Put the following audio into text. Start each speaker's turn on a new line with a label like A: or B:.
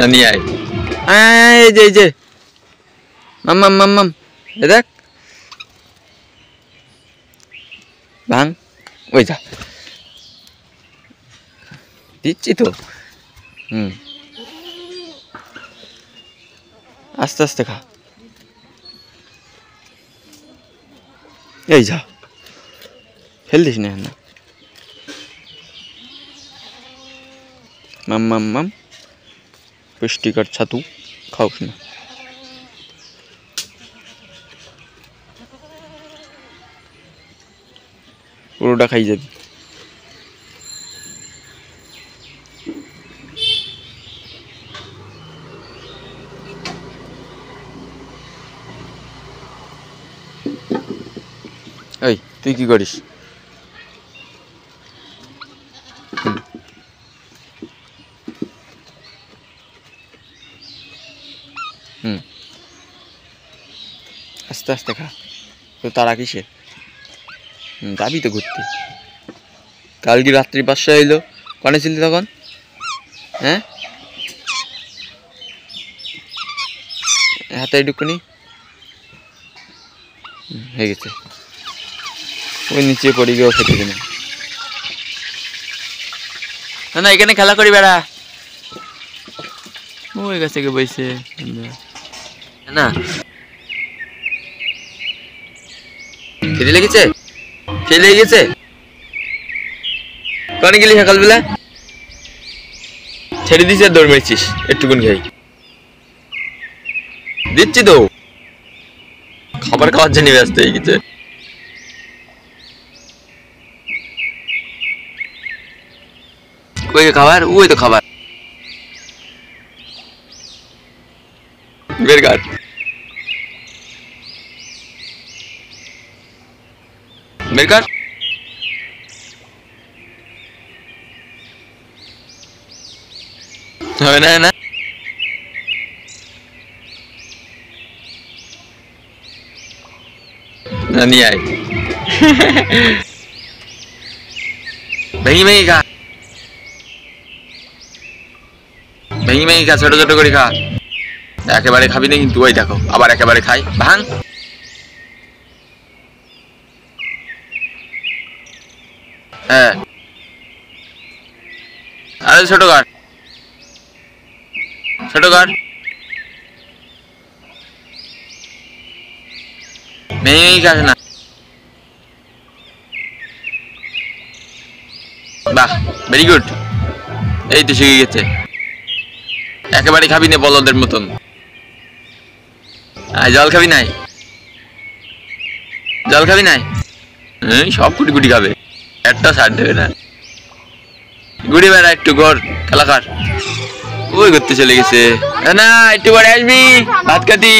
A: না নিয়ে আয় এই যে মাম্মাম মাম্মাম দেখ ভাঙ ওই যা দিচ্ছি তো আস্তে আস্তে খা এই যা ফেল দিস না মাম মাম মাম পুষ্টিকর ছাতু খাওস না পুরোটা খাই যাবি এই তুই কি করিস আস্তে আস্তে খা তো তারা কিসে যাবি তো ঘুরতে কালকে রাত্রি 5টা এলো কনে ছিলি তখন হ্যাঁ হাতে এইটুকুনি হয়ে গেছে ওই নিচে পড়ে গিয়েও খেতে কিনা না না এখানে খেলা করি বেড়া ওই গাছ থেকে বইছে না খেতে লেগেছে খেয়ে লেগেছে কনে গেলি সকালবেলা ছেড়ে দিস আর দৌড় মেরেছিস একটুকুন খাই দিচ্ছি তো খাবার খাওয়ার জন্য ব্যস্ত হয়ে গেছে কই খাবার ওই তো খাবার বের কাট বের কাট হবে না না নিয়ে আয় ভেঙে ভেঙে খা ভেঙে ভেঙে খা ছোট ছোট করে খা একেবারে খাবি না কিন্তু ওই দেখো আবার একেবারে খাই ভাঙ হ্যাঁ আরে ছোট কাট ছোট কাট ভেঙে ভেঙে খাস না বাহ ভেরি গুড এই তো শিখে গেছে একেবারে খাবি না বলদের মতন জল খাবি নাই জল খাবি নাই সব গুটি গুটি খাবে একটা ছাড় দেবে না গুড়ি বেড়া একটু ঘর খেলা কার ওই ঘুরতে চলে গেছে না একটু পরে আসবি ভাত খাতি